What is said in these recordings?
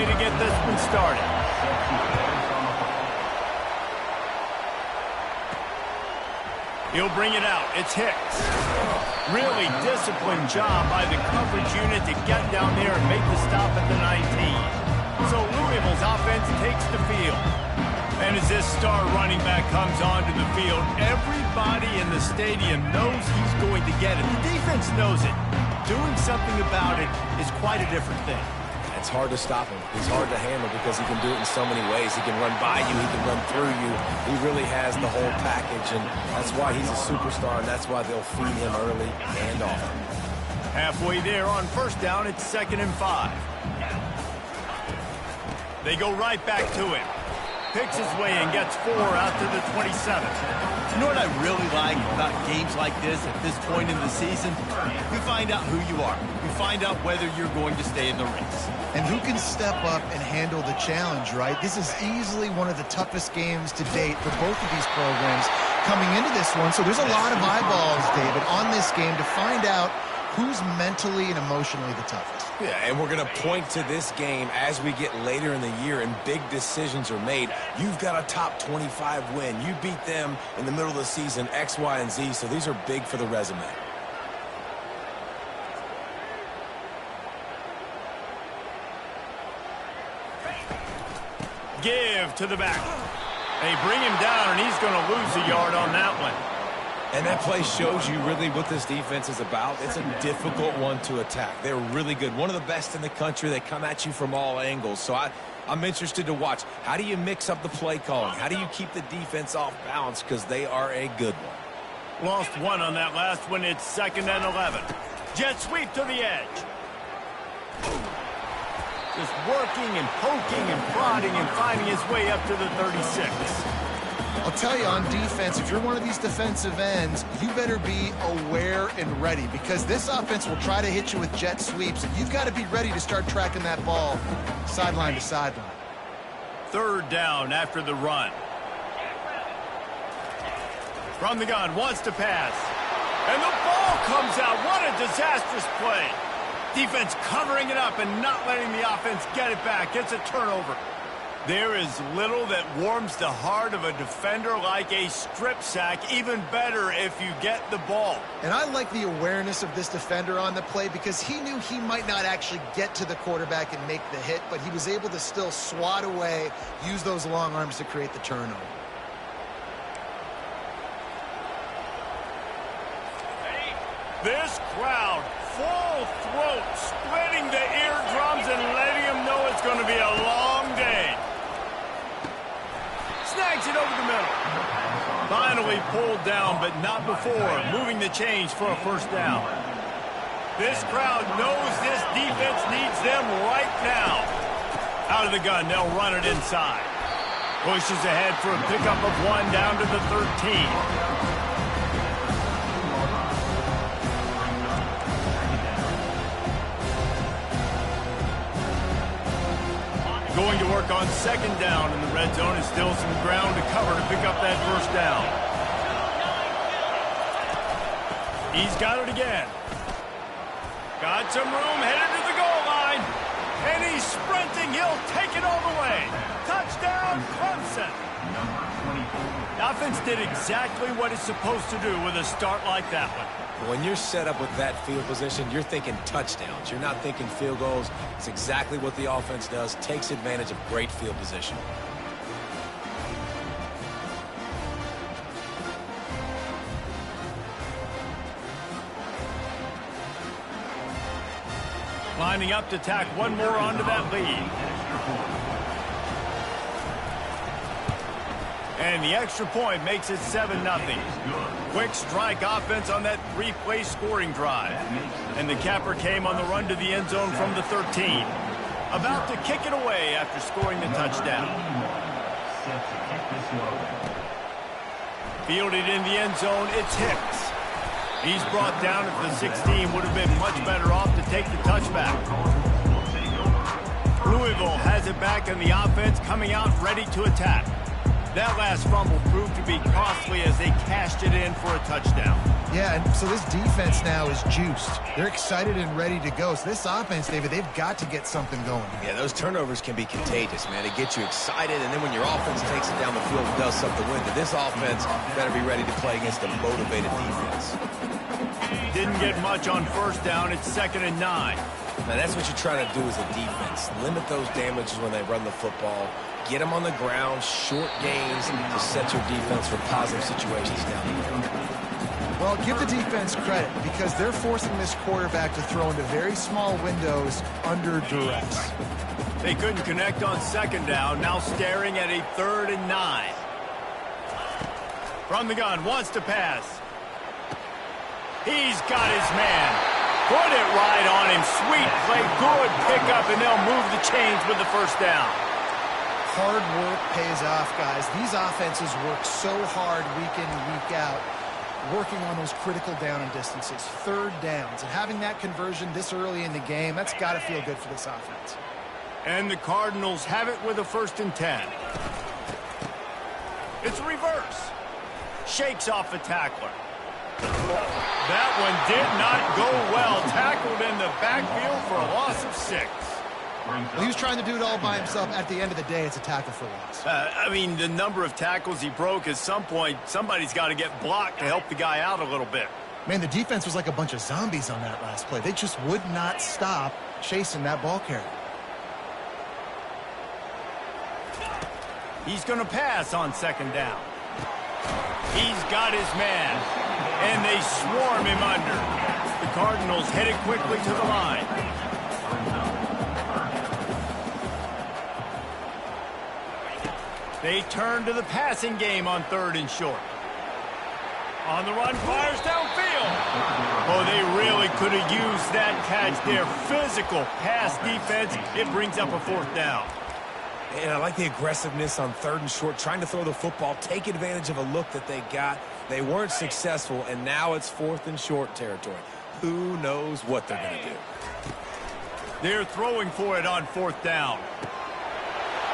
way to get this one started. He'll bring it out. It's Hicks. Really disciplined job by the coverage unit to get down there and make the stop at the 19. So Louisville's offense takes the field. And as this star running back comes onto the field, everybody in the stadium knows he's going to get it. The defense knows it. Doing something about it is quite a different thing. It's hard to stop him. He's hard to handle because he can do it in so many ways. He can run by you. He can run through you. He really has the whole package, and that's why he's a superstar, and that's why they'll feed him early and often. Halfway there on first down, it's 2nd and 5. They go right back to him. Picks his way and gets 4 out to the 27. You know what I really like about games like this at this point in the season? You find out who you are. You find out whether you're going to stay in the race. And who can step up and handle the challenge, right? This is easily one of the toughest games to date for both of these programs coming into this one. So there's a lot of eyeballs, David, on this game to find out who's mentally and emotionally the toughest. Yeah, and we're going to point to this game as we get later in the year and big decisions are made. You've got a top 25 win. You beat them in the middle of the season, X, Y, and Z, so these are big for the resume. Give to the back. They bring him down, and he's going to lose a yard on that one. And that play shows you really what this defense is about. It's a difficult one to attack. They're really good. One of the best in the country. They come at you from all angles. So I'm interested to watch. How do you mix up the play calling? How do you keep the defense off balance? Because they are a good one. Lost one on that last one. It's 2nd and 11. Jet sweep to the edge. Just working and poking and prodding and finding his way up to the 36. I'll tell you, on defense, if you're one of these defensive ends, you better be aware and ready because this offense will try to hit you with jet sweeps, and you've got to be ready to start tracking that ball sideline to sideline. 3rd down after the run. From the gun, wants to pass. And the ball comes out. What a disastrous play. Defense covering it up and not letting the offense get it back. It's a turnover. There is little that warms the heart of a defender like a strip sack. Even better if you get the ball. And I like the awareness of this defender on the play because he knew he might not actually get to the quarterback and make the hit, but he was able to still swat away, use those long arms to create the turnover. This crowd, full throat, splitting the eardrums and letting them know it's going to be a long day. Snags it over the middle. Finally pulled down, but not before moving the chains for a first down. This crowd knows this defense needs them right now. Out of the gun, they'll run it inside. Pushes ahead for a pickup of 1 down to the 13. Going to work on 2nd down in the red zone and still some ground to cover to pick up that first down. He's got it again. Got some room, headed to the goal line. And he's sprinting. He'll take it all the way. Touchdown, Clemson. The offense did exactly what it's supposed to do with a start like that one. When you're set up with that field position, you're thinking touchdowns. You're not thinking field goals. It's exactly what the offense does. Takes advantage of great field position. Lining up to tack one more onto that lead. And the extra point makes it 7-0. Quick strike offense on that 3-play scoring drive. And the capper came on the run to the end zone from the 13. About to kick it away after scoring the touchdown. Fielded in the end zone, it's Hicks. He's brought down at the 16. Would have been much better off to take the touchback. Louisville has it back, and the offense coming out ready to attack. That last fumble proved to be costly as they cashed it in for a touchdown. Yeah, and so this defense now is juiced. They're excited and ready to go. So this offense, David, they've got to get something going. Yeah, those turnovers can be contagious, man. They get you excited, and then when your offense takes it down the field and does something with it, this offense better be ready to play against a motivated defense. Didn't get much on first down. It's 2nd and 9. Now, that's what you're trying to do as a defense. Limit those damages when they run the football. Get them on the ground, short gains to set your defense for positive situations down the field. Well, give the defense credit because they're forcing this quarterback to throw into very small windows under duress. They couldn't connect on 2nd down. Now staring at a 3rd and 9. From the gun, wants to pass. He's got his man. Put it right on him. Sweet play, good pickup, and they'll move the chains with the 1st down. Hard work pays off, guys. These offenses work so hard week in and week out, working on those critical down and distances, 3rd downs. And having that conversion this early in the game, that's got to feel good for this offense. And the Cardinals have it with a 1st and 10. It's a reverse. Shakes off the tackler. That one did not go well. Tackled in the backfield for a loss of 6. Well, he was trying to do it all by himself. At the end of the day, it's a tackle for loss. I mean, the number of tackles he broke, at some point, somebody's got to get blocked to help the guy out a little bit. Man, the defense was like a bunch of zombies on that last play. They just would not stop chasing that ball carrier. He's going to pass on 2nd down. He's got his man, and they swarm him under. The Cardinals headed quickly to the line. They turn to the passing game on 3rd and short. On the run, fires downfield. Oh, they really could have used that catch there. Physical pass defense. It brings up a 4th down. And I like the aggressiveness on 3rd and short, trying to throw the football, take advantage of a look that they got. They weren't successful, and now it's 4th and short territory. Who knows what they're going to do? They're throwing for it on 4th down.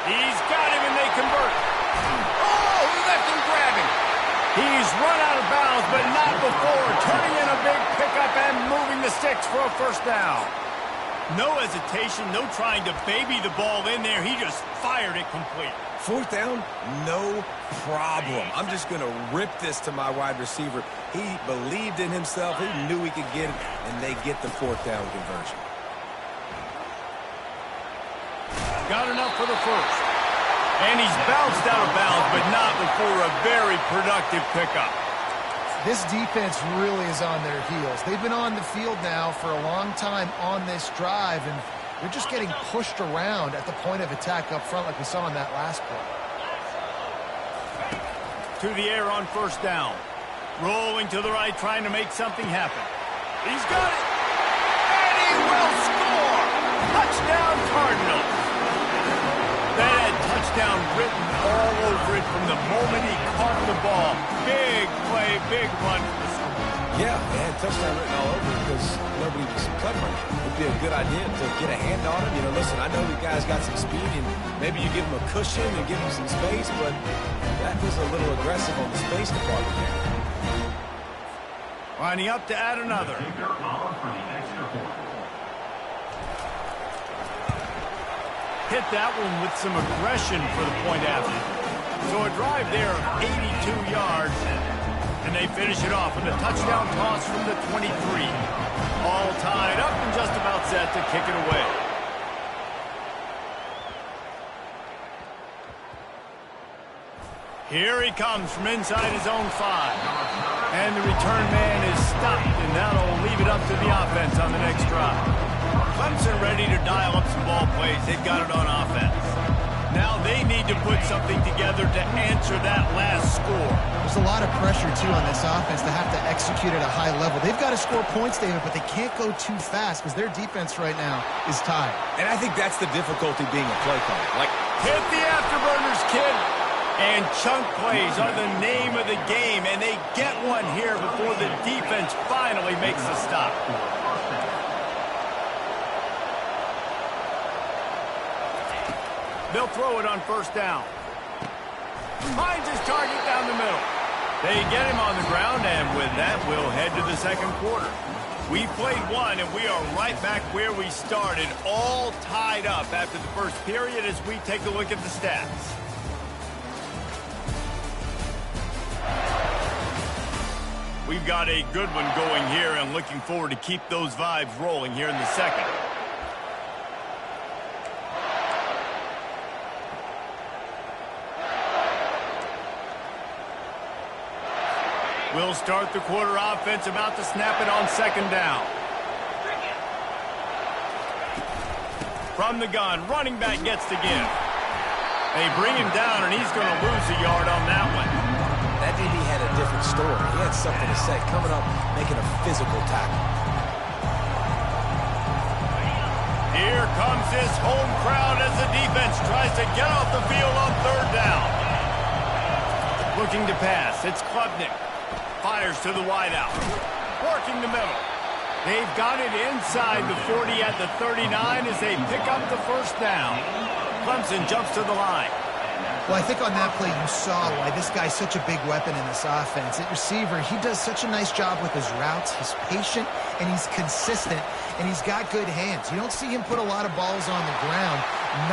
He's got him, and they convert. Oh, he left him grabbing. He's run out of bounds, but not before. Turning in a big pickup and moving the sticks for a 1st down. No hesitation, no trying to baby the ball in there. He just fired it complete. 4th down, no problem. I'm just going to rip this to my wide receiver. He believed in himself. He knew he could get it, and they get the 4th down conversion. Got enough for the 1st. And he's bounced out of bounds, but not before a very productive pickup. This defense really is on their heels. They've been on the field now for a long time on this drive, and they're just getting pushed around at the point of attack up front like we saw in that last play. To the air on 1st down. Rolling to the right, trying to make something happen. He's got it. And he will score. Touchdown, Cardinals. That had touchdown written all over it from the moment he caught the ball. Big play, big run for the score. Yeah, they had touchdown written all over it because nobody was covering it. It would be a good idea to get a hand on him. You know, listen, I know the guy's got some speed, and maybe you give him a cushion and give him some space, but that was a little aggressive on the space department there. Lining up to add another. Hit that one with some aggression for the point after. So a drive there of 82 yards, and they finish it off with a touchdown toss from the 23. All tied up and just about set to kick it away. Here he comes from inside his own 5. And the return man is stopped, and that'll leave it up to the offense on the next drive. Clemson ready to dial up some ball plays. They've got it on offense. Now they need to put something together to answer that last score. There's a lot of pressure, too, on this offense to have to execute at a high level. They've got to score points, David, but they can't go too fast because their defense right now is tied. And I think that's the difficulty being a play caller. Like, hit the afterburners, kid. And chunk plays are the name of the game, and they get one here before the defense finally makes the stop. They'll throw it on 1st down. Finds his target down the middle. They get him on the ground, and with that, we'll head to the second quarter. We played one, and we are right back where we started, all tied up after the first period as we take a look at the stats. We've got a good one going here and looking forward to keep those vibes rolling here in the second. We'll start the quarter offense, about to snap it on second down. From the gun, running back gets the give. They bring him down, and he's going to lose a yard on that one. That DB had a different story. He had something to say, coming up, making a physical tackle. Here comes this home crowd as the defense tries to get off the field on third down. Looking to pass, it's Klubnik. Fires to the wideout. Working the middle. They've got it inside the 40 at the 39 as they pick up the first down. Clemson jumps to the line. Well, I think on that play you saw why this guy's such a big weapon in this offense. At receiver, he does such a nice job with his routes. He's patient, and he's consistent, and he's got good hands. You don't see him put a lot of balls on the ground.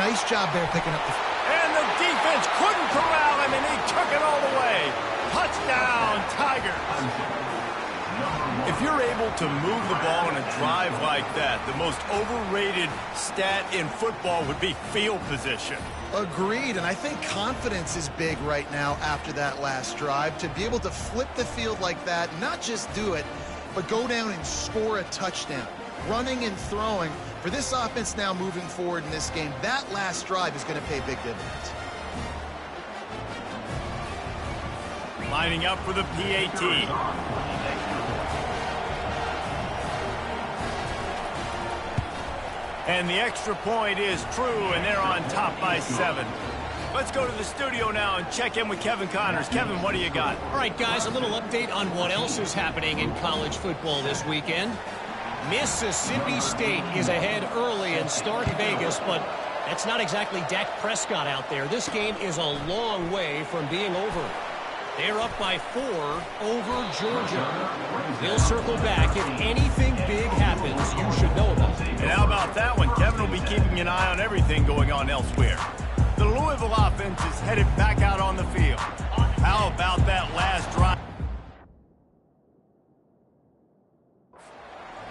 Nice job there picking up the... And the defense couldn't corral him, and he took it all the way. Touchdown, Tigers. If you're able to move the ball in a drive like that, the most overrated stat in football would be field position. Agreed, and I think confidence is big right now after that last drive. To be able to flip the field like that, not just do it, but go down and score a touchdown. Running and throwing, for this offense now moving forward in this game, that last drive is going to pay big dividends. Lining up for the PAT. And the extra point is true, and they're on top by 7. Let's go to the studio now and check in with Kevin Connors. Kevin, what do you got? All right, guys, a little update on what else is happening in college football this weekend. Mississippi State is ahead early in Stark Vegas, but that's not exactly Dak Prescott out there. This game is a long way from being over. They're up by 4 over Georgia. They'll circle back. If anything big happens, you should know about it. And how about that one? Kevin will be keeping an eye on everything going on elsewhere. The Louisville offense is headed back out on the field. How about that last drive?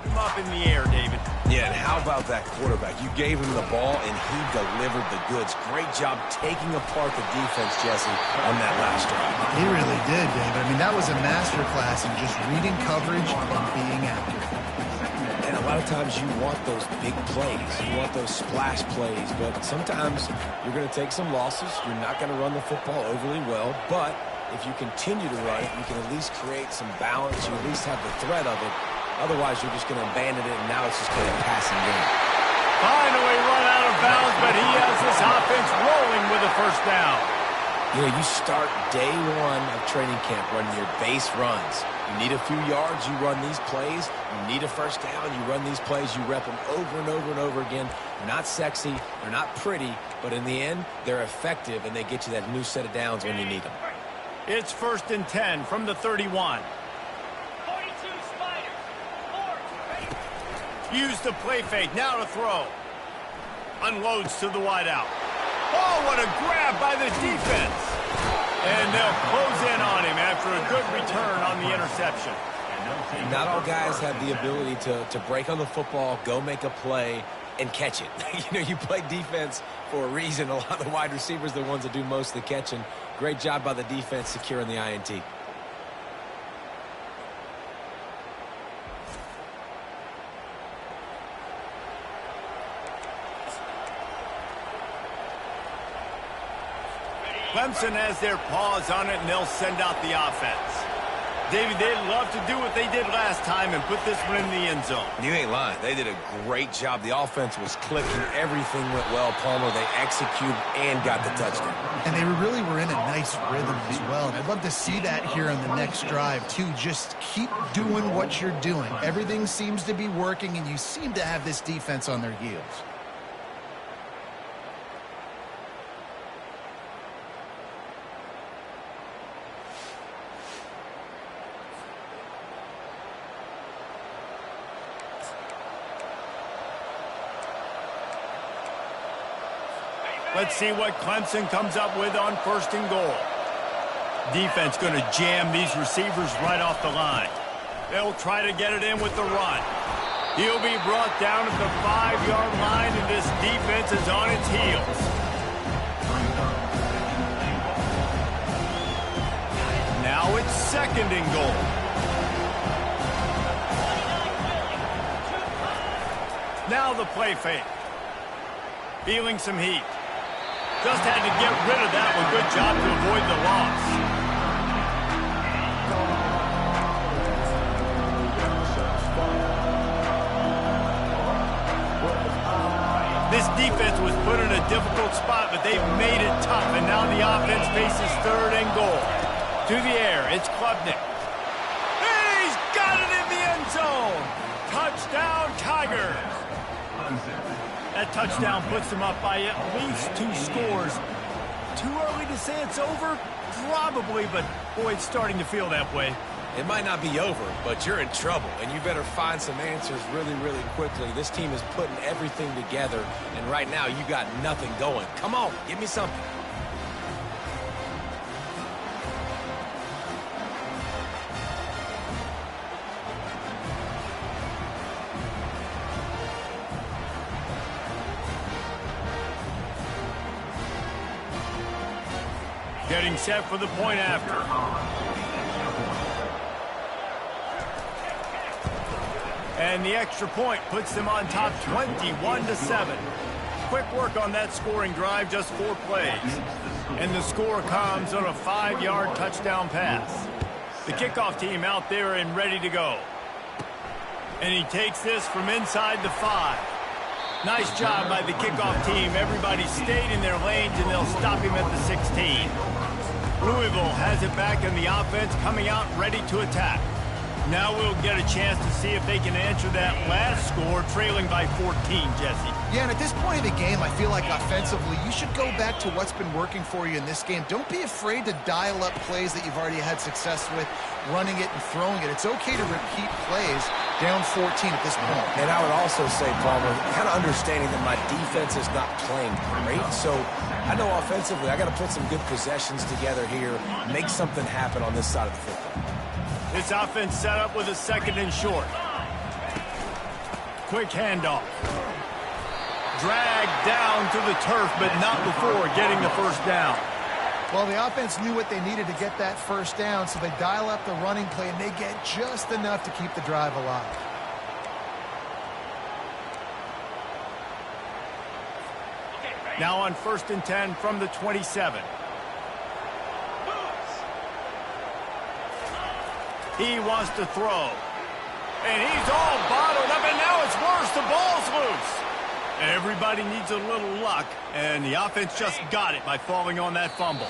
Him up in the air, David. Yeah, and how about that quarterback? You gave him the ball, and he delivered the goods. Great job taking apart the defense, Jesse, on that last drive. He really did, David. I mean, that was a masterclass in just reading coverage and being accurate. And a lot of times you want those big plays. You want those splash plays. But sometimes you're going to take some losses. You're not going to run the football overly well. But if you continue to run it, you can at least create some balance. You at least have the threat of it. Otherwise, you're just going to abandon it, and now it's just going to be a passing game. Finally run out of bounds, but he has this offense rolling with a first down. You know, you start day one of training camp running your base runs. You need a few yards, you run these plays. You need a first down, you run these plays. You rep them over and over and over again. They're not sexy, they're not pretty, but in the end, they're effective, and they get you that new set of downs when you need them. It's 1st and 10 from the 31. Use the play fake, now to throw. Unloads to the wideout. Oh, what a grab by the defense. And they'll close in on him after a good return on the interception. Not all guys have the ability to break on the football, go make a play, and catch it. You know, you play defense for a reason. A lot of the wide receivers are the ones that do most of the catching. Great job by the defense securing the INT. Clemson has their paws on it, and they'll send out the offense. David, they'd love to do what they did last time and put this one in the end zone. You ain't lying. They did a great job. The offense was clicking. Everything went well, Palmer. They executed and got the touchdown. And they really were in a nice rhythm as well. And I'd love to see that here on the next drive, too. Just keep doing what you're doing. Everything seems to be working, and you seem to have this defense on their heels. Let's see what Clemson comes up with on 1st and goal. Defense going to jam these receivers right off the line. They'll try to get it in with the run. He'll be brought down at the 5-yard line, and this defense is on its heels. Now it's 2nd and goal. Now the play fake. Feeling some heat. Just had to get rid of that one. Good job to avoid the loss. This defense was put in a difficult spot, but they've made it tough, and now the offense faces 3rd and goal. To the air, it's Klubnik. He's got it in the end zone. Touchdown, Tigers. That touchdown puts them up by at least 2 scores. Too early to say it's over? Probably, but boy, it's starting to feel that way. It might not be over, but you're in trouble, and you better find some answers really, really quickly. This team is putting everything together, and right now you got nothing going. Come on, give me something. Getting set for the point after. And the extra point puts them on top 21-7. Quick work on that scoring drive, just 4 plays. And the score comes on a 5-yard touchdown pass. The kickoff team out there and ready to go. And he takes this from inside the 5. Nice job by the kickoff team. Everybody stayed in their lanes, and they'll stop him at the 16. Louisville has it back in the offense, coming out ready to attack. Now we'll get a chance to see if they can answer that last score, trailing by 14, Jesse. Yeah, and at this point of the game, I feel like offensively, you should go back to what's been working for you in this game. Don't be afraid to dial up plays that you've already had success with, running it and throwing it. It's okay to repeat plays down 14 at this point. And I would also say, Palmer, kind of understanding that my defense is not playing great, so I know offensively I got to put some good possessions together here, make something happen on this side of the football. This offense set up with a 2nd and short. Quick handoff. Dragged down to the turf, but not before getting the 1st down. Well, the offense knew what they needed to get that 1st down, so they dial up the running play, and they get just enough to keep the drive alive. Now on 1st and 10 from the 27. He wants to throw. And he's all bottled up, and now it's worse. The ball's loose. Everybody needs a little luck, and the offense just got it by falling on that fumble.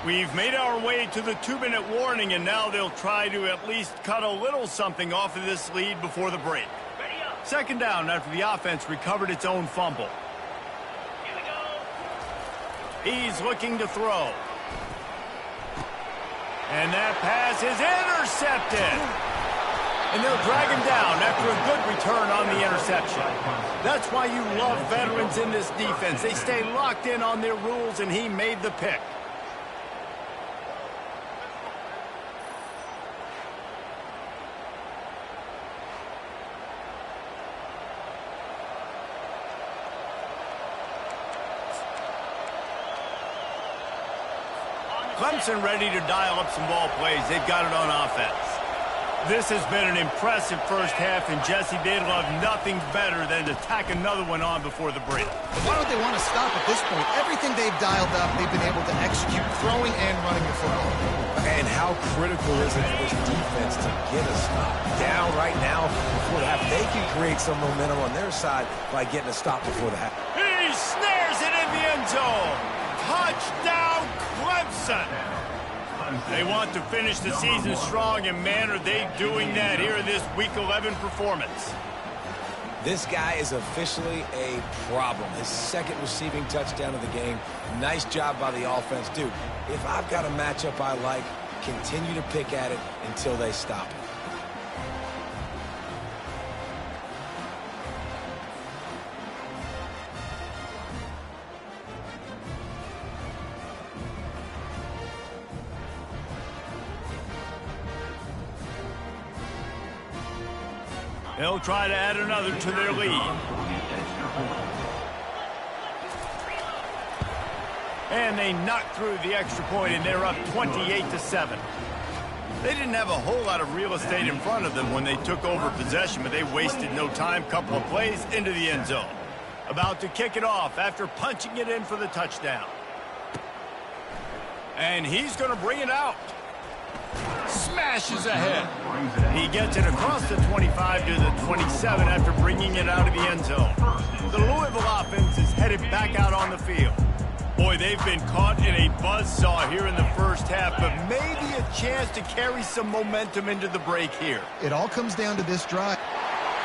We've made our way to the 2-minute warning, and now they'll try to at least cut a little something off of this lead before the break. 2nd down after the offense recovered its own fumble. He's looking to throw. And that pass is intercepted. And they'll drag him down after a good return on the interception. That's why you love veterans in this defense. They stay locked in on their rules, and he made the pick. Clemson ready to dial up some ball plays. They've got it on offense. This has been an impressive 1st half, and Jesse, they'd love nothing better than to tack another one on before the break. Why don't they want to stop at this point? Everything they've dialed up, they've been able to execute, throwing and running the football. And how critical is it for this defense to get a stop? Down right now before the half. They can create some momentum on their side by getting a stop before the half. He snares it in the end zone. Touchdown, Clemson. They want to finish the season strong, and man, are they doing that here in this Week 11 performance. This guy is officially a problem. His 2nd receiving touchdown of the game. Nice job by the offense. Dude, if I've got a matchup I like, continue to pick at it until they stop it. They'll try to add another to their lead. And they knocked through the extra point, and they're up 28-7. They didn't have a whole lot of real estate in front of them when they took over possession, but they wasted no time. Couple of plays into the end zone. About to kick it off after punching it in for the touchdown. And he's going to bring it out. Smashes ahead. He gets it across the 25 to the 27 after bringing it out of the end zone. The Louisville offense is headed back out on the field. Boy, they've been caught in a buzzsaw here in the first half, but maybe a chance to carry some momentum into the break here. It all comes down to this drive.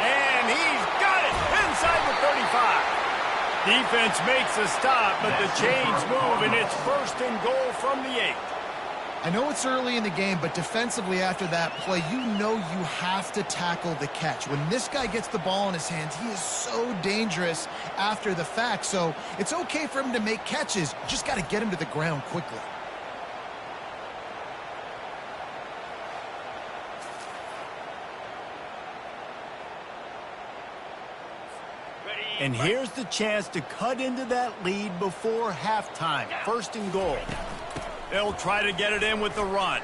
And he's got it inside the 35. Defense makes a stop, but the chains move, and it's first and goal from the 8. I know it's early in the game, but defensively after that play, you know you have to tackle the catch. When this guy gets the ball in his hands, he is so dangerous after the fact. So it's okay for him to make catches. You just got to get him to the ground quickly. And here's the chance to cut into that lead before halftime. First and goal. They'll try to get it in with the run.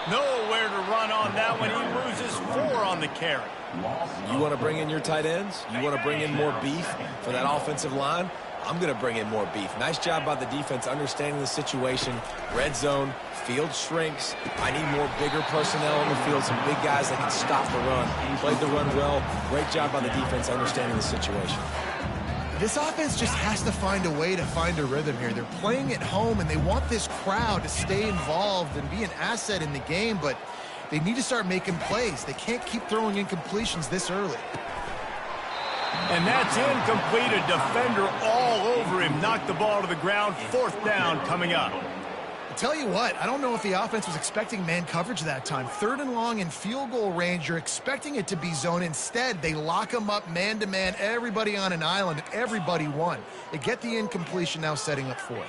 Nowhere to run on that one. He loses 4 on the carry. You want to bring in your tight ends? You want to bring in more beef for that offensive line? I'm going to bring in more beef. Nice job by the defense understanding the situation. Red zone, field shrinks. I need more bigger personnel on the field, some big guys that can stop the run. Played the run well. Great job by the defense understanding the situation. This offense just has to find a way to find a rhythm here. They're playing at home, and they want this crowd to stay involved and be an asset in the game, but they need to start making plays. They can't keep throwing incompletions this early. And that's incomplete. A defender all over him. Knocked the ball to the ground. 4th down coming up. I tell you what, I don't know if the offense was expecting man coverage that time. 3rd and long in field goal range, you're expecting it to be zone. Instead, they lock them up man-to-man, everybody on an island, and everybody won. They get the incompletion, now setting up 4th.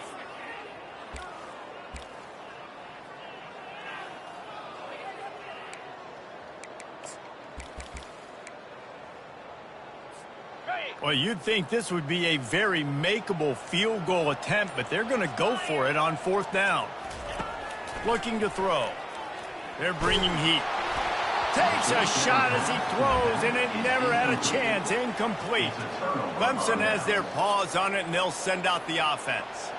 Well, you'd think this would be a very makeable field goal attempt, but they're going to go for it on 4th down. Looking to throw. They're bringing heat. Takes a shot as he throws, and it never had a chance. Incomplete. Clemson has their paws on it, and they'll send out the offense.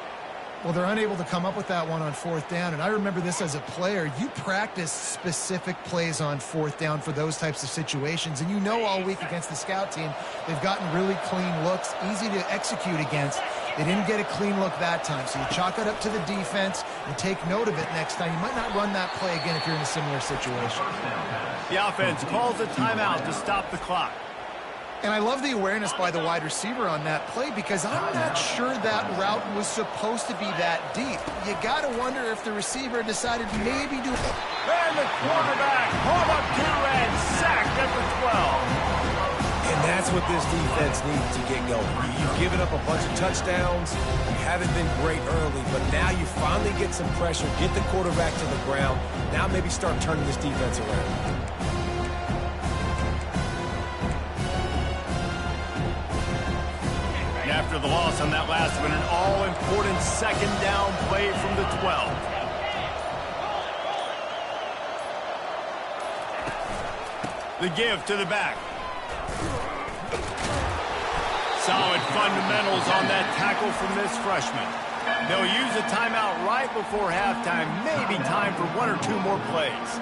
Well, they're unable to come up with that one on 4th down, and I remember this as a player. You practice specific plays on 4th down for those types of situations, and you know all week against the scout team, they've gotten really clean looks, easy to execute against. They didn't get a clean look that time, so you chalk it up to the defense and take note of it next time. You might not run that play again if you're in a similar situation. The offense calls a timeout to stop the clock. And I love the awareness by the wide receiver on that play because I'm not sure that route was supposed to be that deep. You got to wonder if the receiver decided maybe to... And the quarterback, home up 2 and sacked at the 12. And that's what this defense needs to get going. You've given up a bunch of touchdowns. You haven't been great early, but now you finally get some pressure, get the quarterback to the ground. Now maybe start turning this defense around. After the loss on that last one, an all-important 2nd down play from the 12. The give to the back. Solid fundamentals on that tackle from this freshman. They'll use a timeout right before halftime. Maybe time for 1 or 2 more plays.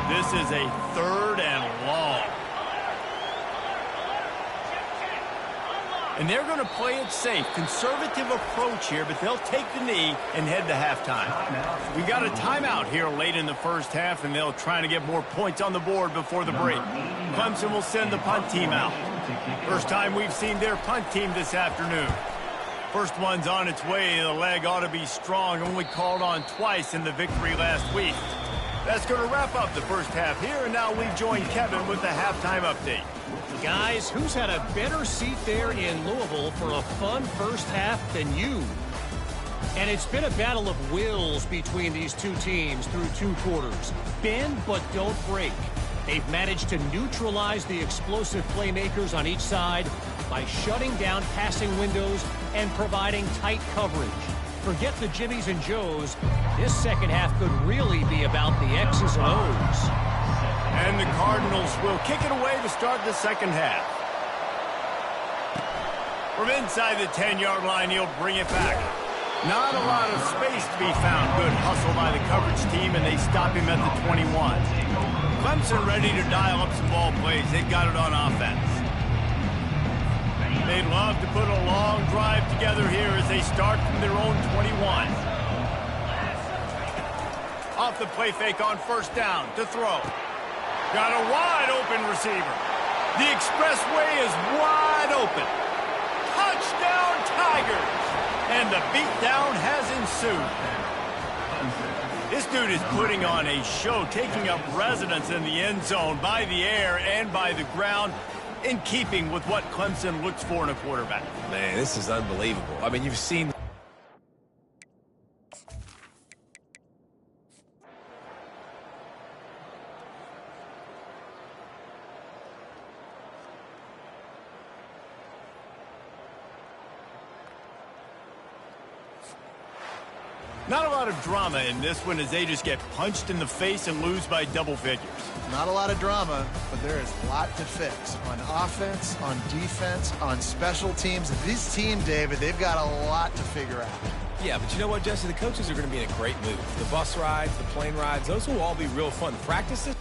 This is a 3rd and long. And they're going to play it safe. Conservative approach here, but they'll take the knee and head to halftime. We got a timeout here late in the first half, and they'll try to get more points on the board before the break. Clemson will send the punt team out. First time we've seen their punt team this afternoon. First one's on its way. The leg ought to be strong. Only called on twice in the victory last week. That's going to wrap up the first half here, and now we join Kevin with the halftime update. Guys, who's had a better seat there in Louisville for a fun first half than you? And it's been a battle of wills between these two teams through 2 quarters. Bend but don't break. They've managed to neutralize the explosive playmakers on each side by shutting down passing windows and providing tight coverage. Forget the Jimmies and Joes. This second half could really be about the X's and O's. And the Cardinals will kick it away to start the second half. From inside the 10-yard line, he'll bring it back. Not a lot of space to be found. Good hustle by the coverage team, and they stop him at the 21. Clemson ready to dial up some ball plays. They've got it on offense. They'd love to put a long drive together here as they start from their own 21. Off the play fake on first down to throw. Got a wide open receiver. The expressway is wide open. Touchdown Tigers! And the beatdown has ensued. This dude is putting on a show, taking up residence in the end zone by the air and by the ground, in keeping with what Clemson looks for in a quarterback. Man, this is unbelievable. I mean, you've seen... Not a lot of drama in this one as they just get punched in the face and lose by double figures. Not a lot of drama, but there is a lot to fix on offense, on defense, on special teams. This team, David, they've got a lot to figure out. Yeah, but you know what, Jesse? The coaches are going to be in a great mood. The bus rides, the plane rides, those will all be real fun. Practices,